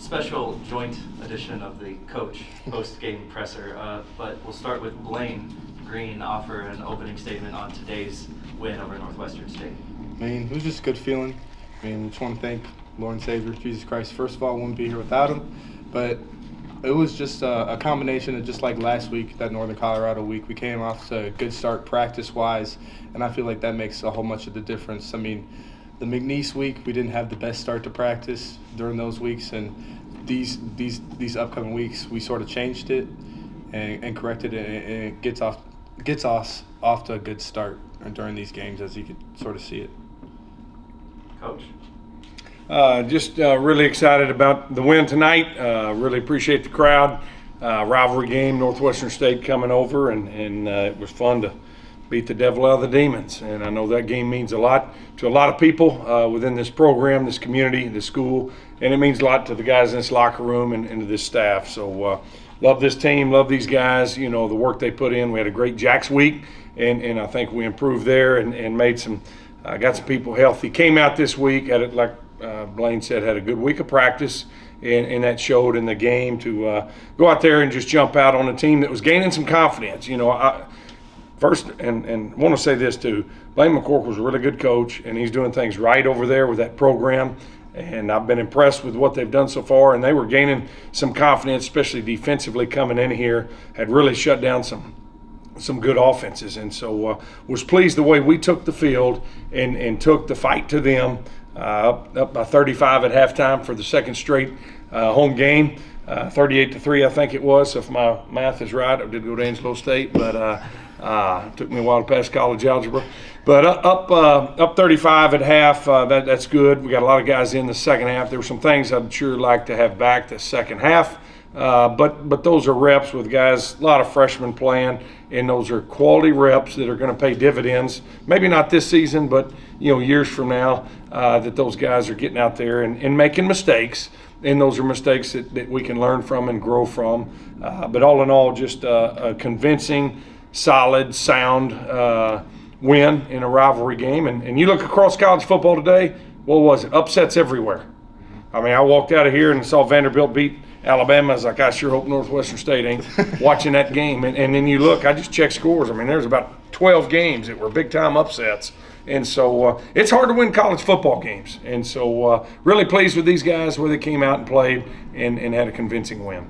special joint edition of the coach post-game presser, but we'll start with Blaine Green offer an opening statement on today's win over Northwestern State. I mean, it was just a good feeling. I mean, just want to thank Lord and Savior Jesus Christ. First of all, wouldn't be here without him, but it was just a combination of just like last week, that Northern Colorado week. We came off to a good start practice-wise, and I feel like that makes a whole much of the difference. I mean, the McNeese week, we didn't have the best start to practice during those weeks, and these upcoming weeks, we sort of changed it and corrected it, and it gets us off to a good start during these games, as you could sort of see it. Coach? Just really excited about the win tonight. Really appreciate the crowd. Rivalry game, Northwestern State coming over, and it was fun to beat the devil out of the demons. And I know that game means a lot to a lot of people within this program, this community, this school, and it means a lot to the guys in this locker room and to this staff. So love this team, love these guys, you know, the work they put in. We had a great Jacks week, and I think we improved there and made some got some people healthy. Came out this week, at it, like Blaine said, had a good week of practice, and that showed in the game to go out there and just jump out on a team that was gaining some confidence. You know, first, and want to say this too, Blaine McCork was a really good coach, and he's doing things right over there with that program, and I've been impressed with what they've done so far, and they were gaining some confidence, especially defensively coming in here, had really shut down some good offenses, and so was pleased the way we took the field and took the fight to them, up by 35 at halftime for the second straight home game, 38-3 I think it was, so if my math is right. I did go to Angelo State, but it took me a while to pass college algebra. But up 35 at half, that's good. We got a lot of guys in the second half. There were some things I'd sure like to have back the second half. But those are reps with guys, a lot of freshmen playing, and those are quality reps that are going to pay dividends. Maybe not this season, but years from now, that those guys are getting out there and making mistakes, and those are mistakes that we can learn from and grow from. But all in all, just a convincing, solid, sound win in a rivalry game. And you look across college football today, what was it? Upsets everywhere. I mean, I walked out of here and saw Vanderbilt beat Alabama. I was like, I sure hope Northwestern State ain't watching that game. And then you look, I just checked scores. I mean, there's about 12 games that were big-time upsets. And so it's hard to win college football games. And so really pleased with these guys, where they came out and played and had a convincing win.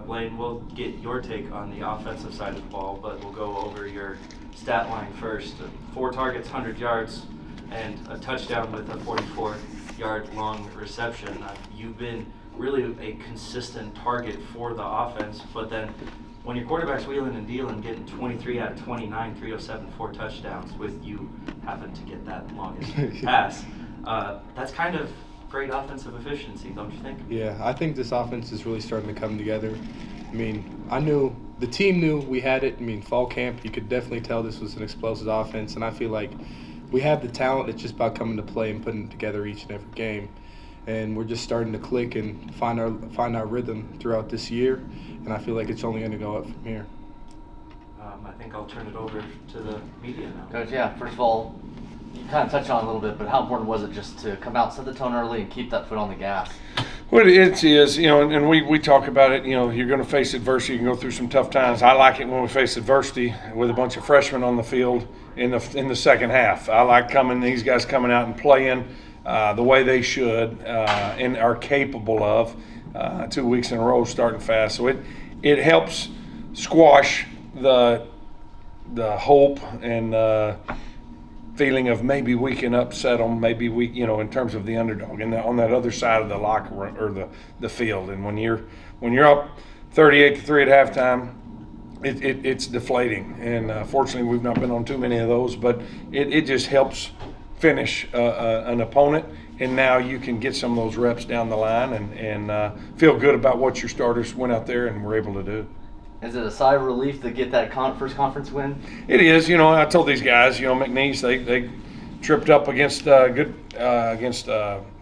Blaine, we'll get your take on the offensive side of the ball, but we'll go over your stat line first. 4 targets, 100 yards, and a touchdown with a 44-yard long reception. You've been really a consistent target for the offense, but then when your quarterback's wheeling and dealing, getting 23 out of 29, 307, 4 touchdowns, with you having to get that longest pass, that's kind of great offensive efficiency, don't you think? Yeah, I think this offense is really starting to come together. I mean, the team knew we had it. I mean, fall camp, you could definitely tell this was an explosive offense, and I feel like we have the talent. It's just about coming to play and putting it together each and every game. And we're just starting to click and find our rhythm throughout this year, and I feel like it's only going to go up from here. I think I'll turn it over to the media now. Coach, yeah, first of all, you kind of touched on it a little bit, but how important was it just to come out, set the tone early, and keep that foot on the gas? Well, it is, and we talk about it, you're going to face adversity, you can go through some tough times. I like it when we face adversity with a bunch of freshmen on the field in the second half. I like these guys coming out and playing the way they should and are capable of 2 weeks in a row starting fast. So it helps squash the hope and feeling of maybe we can upset them, maybe we, in terms of the underdog and on that other side of the locker room or the field. And when you're up 38-3 at halftime, it's deflating. And fortunately, we've not been on too many of those, but it just helps finish an opponent, and now you can get some of those reps down the line and feel good about what your starters went out there and were able to do. Is it a sigh of relief to get that first conference win? It is. I told these guys, McNeese, they tripped up against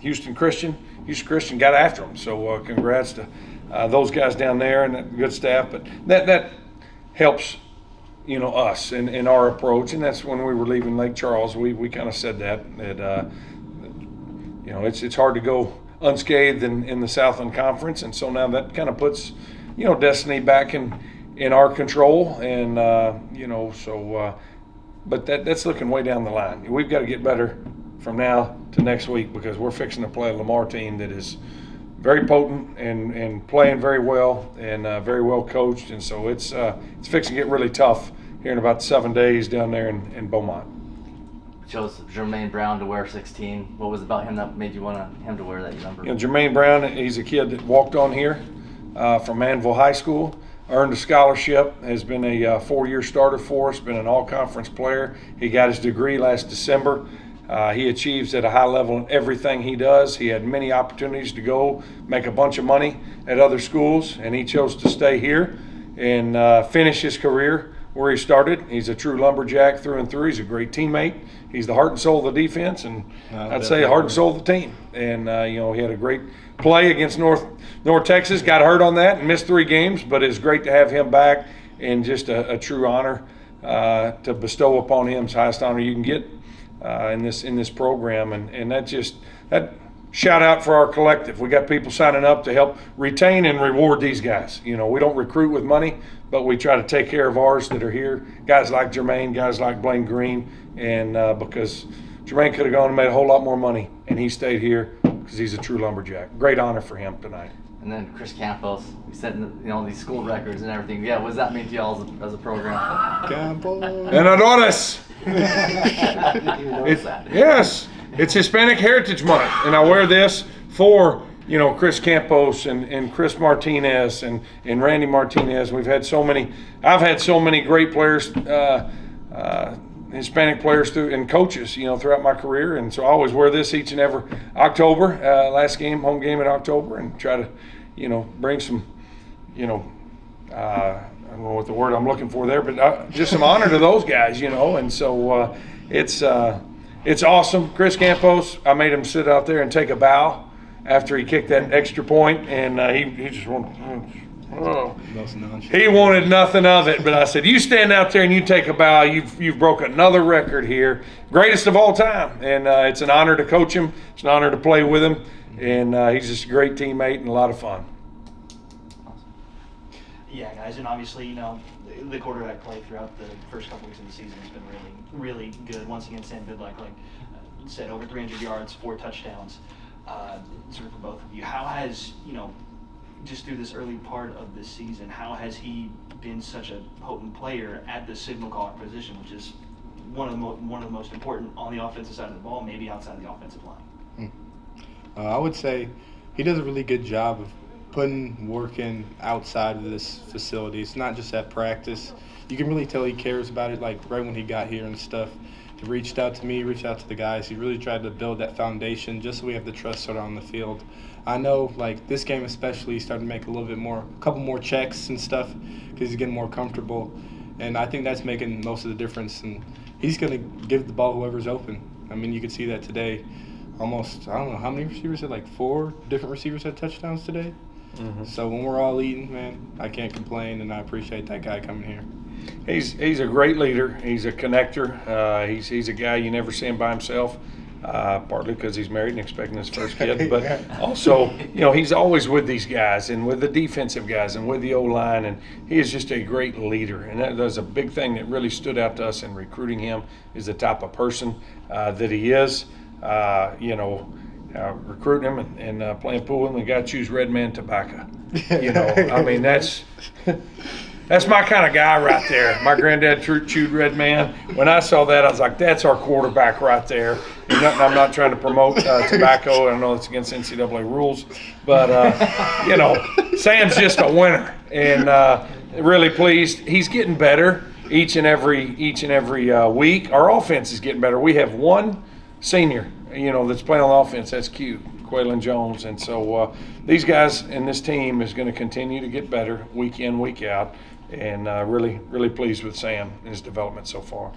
Houston Christian. Houston Christian got after them. So congrats to those guys down there and that good staff. But that helps, us and our approach. And that's when we were leaving Lake Charles. We kind of said that it's hard to go unscathed in the Southland Conference, and so now that kind of puts, destiny back in our control, and but that's looking way down the line. We've got to get better from now to next week because we're fixing to play a Lamar team that is very potent and playing very well and very well coached, and so it's fixing to get really tough here in about 7 days down there in Beaumont. Chose Jermaine Brown to wear 16. What was it about him that made you want him to wear that number? Jermaine Brown, he's a kid that walked on here from Manville High School, earned a scholarship, has been a 4-year starter for us, been an all-conference player. He got his degree last December. He achieves at a high level in everything he does. He had many opportunities to go make a bunch of money at other schools, and he chose to stay here and finish his career where he started. He's a true lumberjack through and through. He's a great teammate. He's the heart and soul of the defense, and I'd say the heart and soul of the team. And he had a great play against North Texas. Got hurt on that and missed 3 games, but it's great to have him back, and just a true honor to bestow upon him. It's the highest honor you can get in this program, and that shout out for our collective. We got people signing up to help retain and reward these guys. We don't recruit with money, but we try to take care of ours that are here. Guys like Jermaine, guys like Blaine Green, and because Jermaine could have gone and made a whole lot more money, and he stayed here because he's a true lumberjack. Great honor for him tonight. And then Chris Campos, we set these school records and everything. Yeah, what does that mean to y'all as a program? Campos. Ganadores. Yes, it's Hispanic Heritage Month, and I wear this for Chris Campos and Chris Martinez and Randy Martinez. I've had so many great players, Hispanic players and coaches, throughout my career, and so I always wear this each and every October, home game in October, and try to, bring some, I don't know what the word I'm looking for there, but just some honor to those guys, and so it's awesome. Chris Campos, I made him sit out there and take a bow after he kicked that extra point, and he just wanted. He wanted nothing of it, but I said, "You stand out there and you take a bow. You've broke another record here, greatest of all time." And it's an honor to coach him. It's an honor to play with him, and he's just a great teammate and a lot of fun. Yeah, guys, and obviously, the quarterback play throughout the first couple weeks of the season has been really, really good. Once again, Sam Bidlack, like said, over 300 yards, 4 touchdowns, sort of for both of you. How has, just through this early part of this season, how has he been such a potent player at the signal caller position, which is one of the most important on the offensive side of the ball, maybe outside the offensive line? I would say he does a really good job of putting work in outside of this facility. It's not just at practice. You can really tell he cares about it, like right when he got here and stuff. He reached out to me, reached out to the guys. He really tried to build that foundation just so we have the trust sort of on the field. I know, like, this game especially, he started to make a couple more checks and stuff because he's getting more comfortable. And I think that's making most of the difference. And he's going to give the ball whoever's open. I mean, you could see that today. Almost, I don't know, how many receivers had, like 4 different receivers had touchdowns today? Mm-hmm. So when we're all eating, man, I can't complain, and I appreciate that guy coming here. He's a great leader. He's a connector. He's a guy you never see him by himself, partly because he's married and expecting his first kid, but also, he's always with these guys and with the defensive guys and with the O-line, and he is just a great leader. And that was a big thing that really stood out to us in recruiting him, is the type of person that he is. Recruiting him and playing pool with him, the guy chews Red Man tobacco. I mean, that's my kind of guy right there. My granddad chewed Red Man. When I saw that, I was like, that's our quarterback right there. I'm not trying to promote tobacco. I know it's against NCAA rules, but Sam's just a winner, and really pleased. He's getting better each and every week. Our offense is getting better. We have one senior, that's playing on offense. That's Q, Quaylen Jones. And so these guys and this team is going to continue to get better week in, week out. And really, really pleased with Sam and his development so far.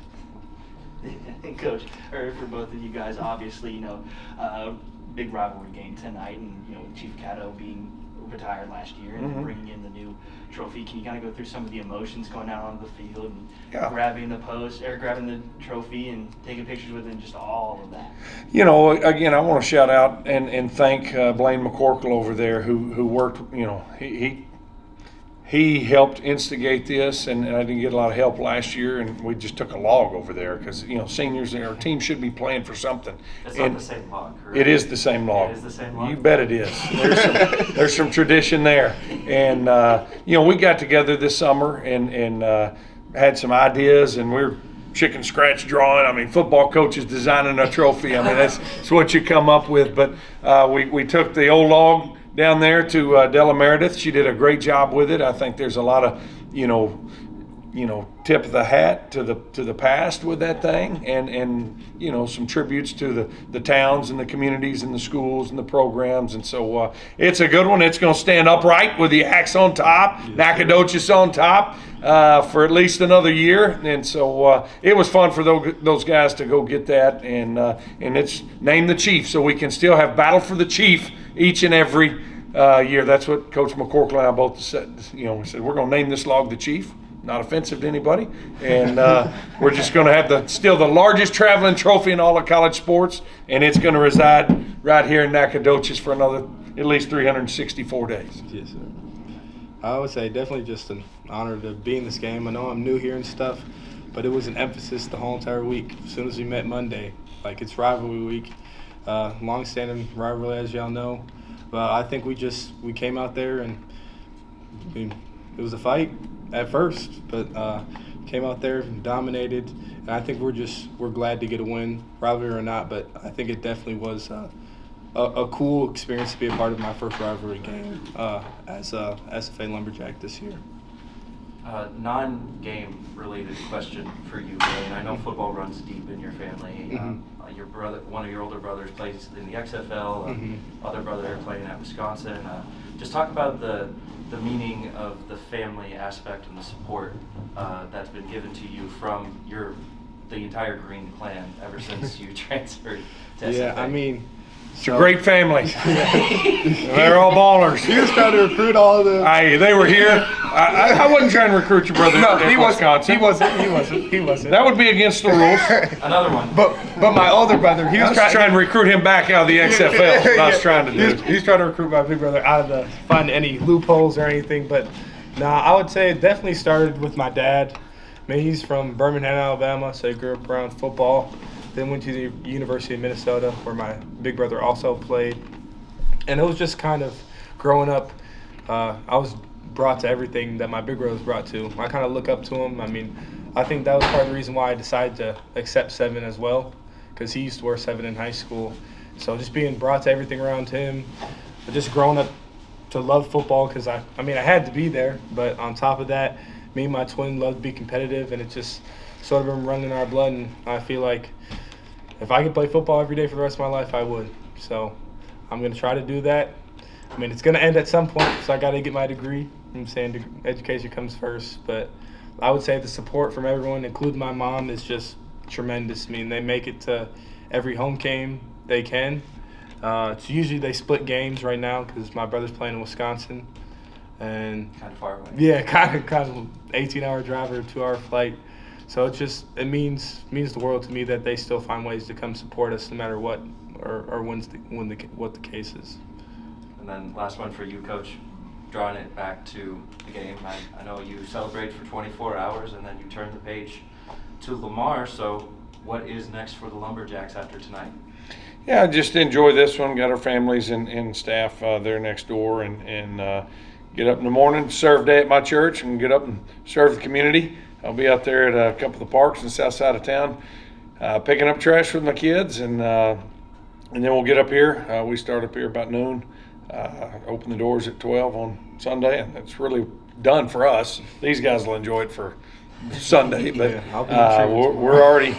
And Coach, or for both of you guys, obviously, big rivalry game tonight, and Chief Cato being retired last year, and then bringing in the new trophy. Can you kind of go through some of the emotions going out onto the field and grabbing the trophy and taking pictures with it, and just all of that? You know, again, I want to shout out and thank Blaine McCorkle over there who worked. You know, he helped instigate this, and I didn't get a lot of help last year, and we just took a log over there because, you know, seniors, our team should be playing for something. It's not the same log, correct? It is the same log. It is the same log? You bet it is. There's some tradition there. And, you know, we got together this summer and had some ideas, and we're chicken scratch drawing. I mean, football coaches designing a trophy. I mean, that's what you come up with. But we took the old log down there to Della Meredith. She did a great job with it. I think there's a lot of, you know, tip of the hat to the past with that thing, and you know, some tributes to the towns and the communities and the schools and the programs. And so it's a good one. It's going to stand upright with the axe on top, Nacogdoches on top, for at least another year. And so it was fun for those guys to go get that, and it's named the Chief, so we can still have Battle for the Chief each and every year. That's what Coach McCorkle and I both said. You know, we said we're going to name this log the Chief. Not offensive to anybody, and we're just going to have still the largest traveling trophy in all of college sports, and it's going to reside right here in Nacogdoches for another at least 364 days. Yes, sir. I would say definitely just an honor to be in this game. I know I'm new here and stuff, but it was an emphasis the whole entire week. As soon as we met Monday, like, it's rivalry week, long-standing rivalry, as y'all know. But I think we came out there, and it was a fight at first, but came out there and dominated. And I think we're glad to get a win, rivalry or not. But I think it definitely was a cool experience to be a part of my first rivalry game as a SFA Lumberjack this year. Non-game related question for you, Blaine. I know football runs deep in your family. Your brother, one of your older brothers, plays in the XFL. Other brother playing at Wisconsin. Just talk about the meaning of the family aspect and the support that's been given to you from the entire Green clan ever since you transferred to SFA. Yeah, I mean, It's a great family. They're all ballers. he was trying to recruit all of them. They were here. I wasn't trying to recruit your brother. No, at he Wisconsin. wasn't. That would be against the rules. Another one. But my older brother, he I was was trying to recruit him back out of the XFL. That's what I was trying to do. He's trying to recruit my big brother out of find any loopholes or anything. But I would say it definitely started with my dad. I mean, he's from Birmingham, Alabama, so he grew up around football. Then went to the University of Minnesota, where my big brother also played. And it was just kind of growing up, I was brought to everything that my big brother was brought to. I kind of look up to him. I mean, I think that was part of the reason why I decided to accept 7 as well, because he used to wear 7 in high school. So just being brought to everything around him, just growing up to love football, because I had to be there. But on top of that, me and my twin love to be competitive, and it just sort of been running in our blood. And I feel like if I could play football every day for the rest of my life, I would. So I'm going to try to do that. I mean, it's going to end at some point, so I got to get my degree. I'm saying education comes first. But I would say the support from everyone, including my mom, is just tremendous. I mean, they make it to every home game they can. It's usually they split games right now because my brother's playing in Wisconsin. And Kind of far away. yeah, kind of 18-hour drive or a 2-hour flight. So it means the world to me that they still find ways to come support us no matter what or what the case is. And then last one for you, Coach. Drawing it back to the game. I know you celebrate for 24 hours and then you turn the page to Lamar. So what is next for the Lumberjacks after tonight? Yeah, just enjoy this one. Got our families and staff there next door, and get up in the morning, serve day at my church, and get up and serve the community. I'll be out there at a couple of the parks in the south side of town, picking up trash with my kids, and then we'll get up here. We start up here about noon, open the doors at 12 on Sunday, and it's really done for us. These guys will enjoy it for Sunday, but we're already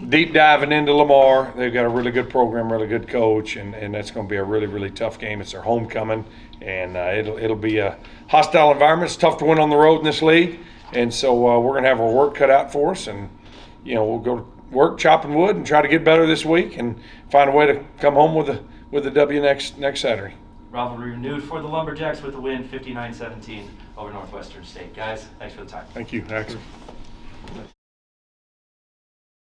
deep diving into Lamar. They've got a really good program, really good coach, and that's going to be a really, really tough game. It's their homecoming, and it'll be a hostile environment. It's tough to win on the road in this league. And so we're going to have our work cut out for us, and we'll go to work chopping wood and try to get better this week and find a way to come home with a W next Saturday. Rivalry renewed for the Lumberjacks with a win 59-17 over Northwestern State. Guys, thanks for the time. Thank you, Axel.